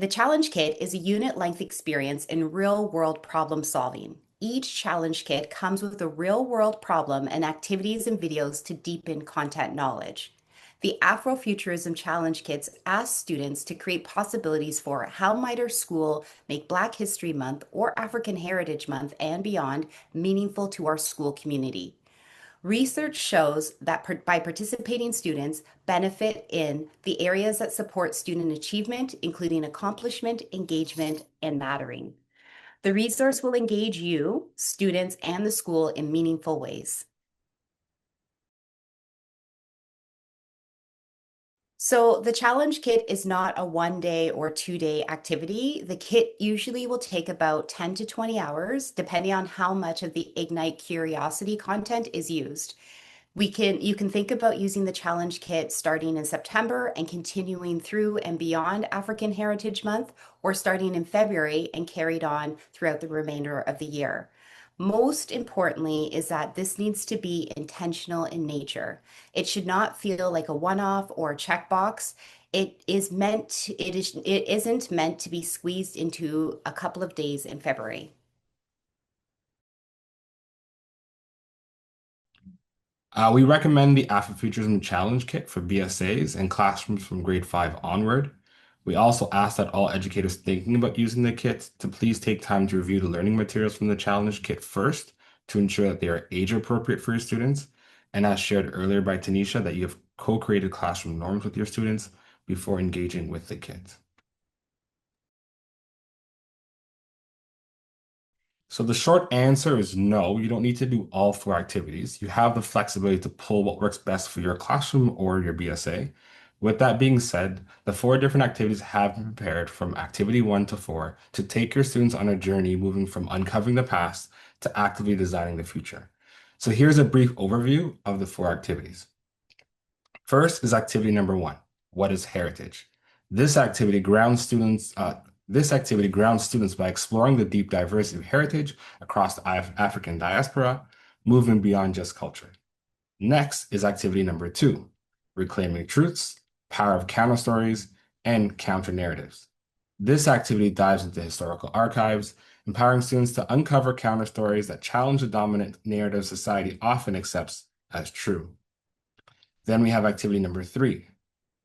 The challenge kit is a unit-length experience in real-world problem solving. Each challenge kit comes with a real-world problem and activities and videos to deepen content knowledge. The AfroFuturism challenge kits ask students to create possibilities for how might our school make Black History Month or African Heritage Month and beyond meaningful to our school community. Research shows that by participating students benefit in the areas that support student achievement, including accomplishment, engagement, and mattering. The resource will engage you, students, and the school in meaningful ways. So the challenge kit is not a 1-day or 2-day activity. The kit usually will take about 10 to 20 hours, depending on how much of the Ignite Curiosity content is used. You can think about using the challenge kit starting in September and continuing through and beyond African Heritage Month, or starting in February and carried on throughout the remainder of the year. Most importantly is that this needs to be intentional in nature. It should not feel like a one-off or a checkbox. It isn't meant to be squeezed into a couple of days in February. We recommend the AfroFuturism Challenge Kit for BSAs and classrooms from grade 5 onward. We also ask that all educators thinking about using the kit to please take time to review the learning materials from the Challenge Kit first to ensure that they are age appropriate for your students. And as shared earlier by Tanisha, that you have co-created classroom norms with your students before engaging with the kit. So the short answer is no, you don't need to do all 4 activities. You have the flexibility to pull what works best for your classroom or your BSA. With that being said, the 4 different activities have been prepared from activity 1 to 4 to take your students on a journey moving from uncovering the past to actively designing the future. So here's a brief overview of the 4 activities. First is activity number 1. What is heritage? This activity grounds students by exploring the deep diversity of heritage across the African diaspora, moving beyond just culture. Next is activity number 2, reclaiming truths, power of counter stories, and counter narratives. This activity dives into historical archives, empowering students to uncover counter stories that challenge the dominant narrative society often accepts as true. Then we have activity number 3,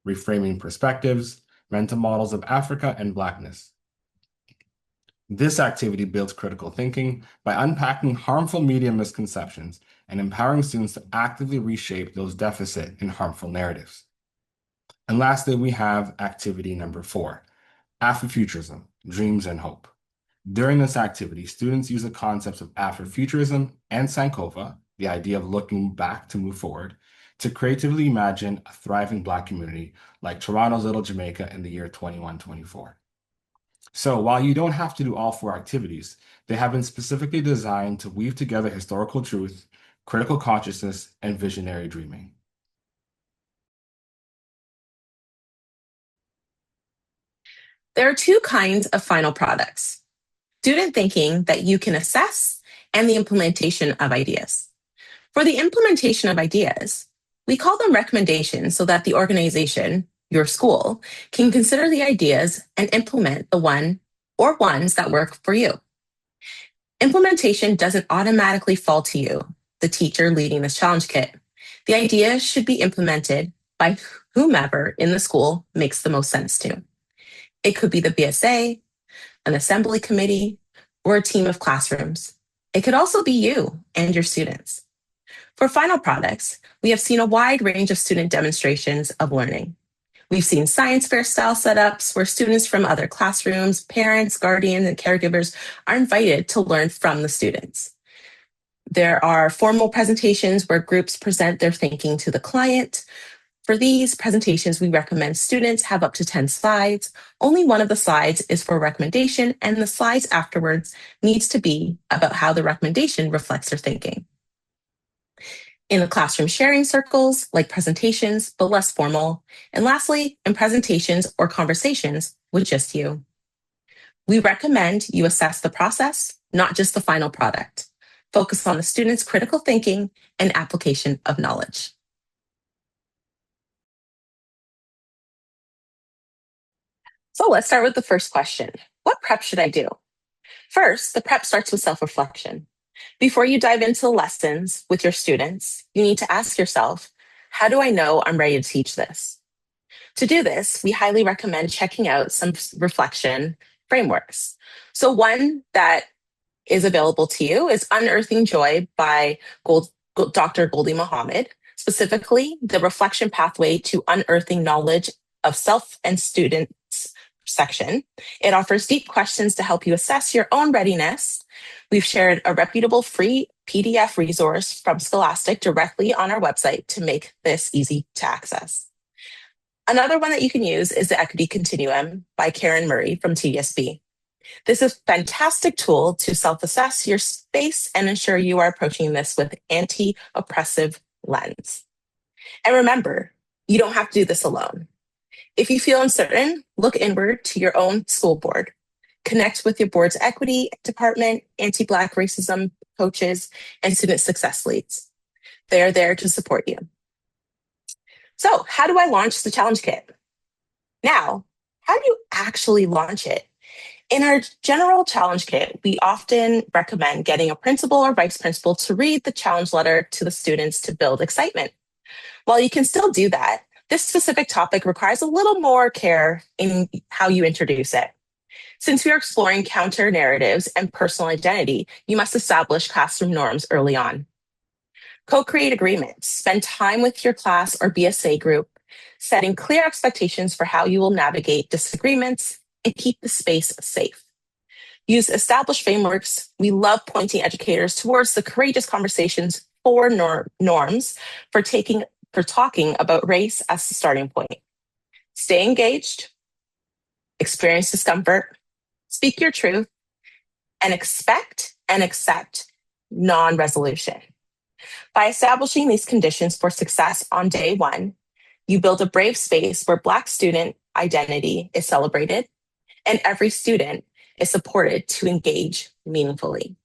reframing perspectives, mental models of Africa and Blackness. This activity builds critical thinking by unpacking harmful media misconceptions and empowering students to actively reshape those deficit and harmful narratives. And lastly, we have activity number 4, Afrofuturism, Dreams and Hope. During this activity, students use the concepts of Afrofuturism and Sankofa, the idea of looking back to move forward, to creatively imagine a thriving Black community like Toronto's Little Jamaica in the year 2124. So while you don't have to do all 4 activities, they have been specifically designed to weave together historical truth, critical consciousness, and visionary dreaming. There are 2 kinds of final products: student thinking that you can assess and the implementation of ideas. For the implementation of ideas, we call them recommendations so that the organization, your school, can consider the ideas and implement the one or ones that work for you. Implementation doesn't automatically fall to you, the teacher leading this challenge kit. The idea should be implemented by whomever in the school makes the most sense to. It could be the BSA, an assembly committee, or a team of classrooms. It could also be you and your students. For final products, we have seen a wide range of student demonstrations of learning. We've seen science fair style setups where students from other classrooms, parents, guardians, and caregivers are invited to learn from the students. There are formal presentations where groups present their thinking to the client. For these presentations, we recommend students have up to 10 slides. Only one of the slides is for a recommendation, and the slides afterwards needs to be about how the recommendation reflects their thinking. In the classroom sharing circles, like presentations, but less formal. And lastly, in presentations or conversations with just you. We recommend you assess the process, not just the final product. Focus on the student's critical thinking and application of knowledge. So let's start with the first question. What prep should I do? First, the prep starts with self-reflection. Before you dive into the lessons with your students, you need to ask yourself, how do I know I'm ready to teach this? To do this, we highly recommend checking out some reflection frameworks. So one that is available to you is Unearthing Joy by Dr. Goldie Mohammed, specifically the reflection pathway to unearthing knowledge of self and students section. It offers deep questions to help you assess your own readiness. We've shared a reputable free PDF resource from Scholastic directly on our website to make this easy to access. Another one that you can use is the Equity Continuum by Karen Murray from TDSB. This is a fantastic tool to self-assess your space and ensure you are approaching this with anti-oppressive lens. And remember, you don't have to do this alone. If you feel uncertain, look inward to your own school board. Connect with your board's equity department, anti-Black racism coaches, and student success leads. They are there to support you. So, how do I launch the challenge kit? Now, how do you actually launch it? In our general challenge kit, we often recommend getting a principal or vice principal to read the challenge letter to the students to build excitement. While you can still do that, this specific topic requires a little more care in how you introduce it. Since we are exploring counter narratives and personal identity, you must establish classroom norms early on. Co-create agreements. Spend time with your class or BSA group, setting clear expectations for how you will navigate disagreements and keep the space safe. Use established frameworks. We love pointing educators towards the courageous conversations for norms for talking about race as the starting point. Stay engaged, experience discomfort, speak your truth, and expect and accept non-resolution. By establishing these conditions for success on day one, you build a brave space where Black student identity is celebrated and every student is supported to engage meaningfully.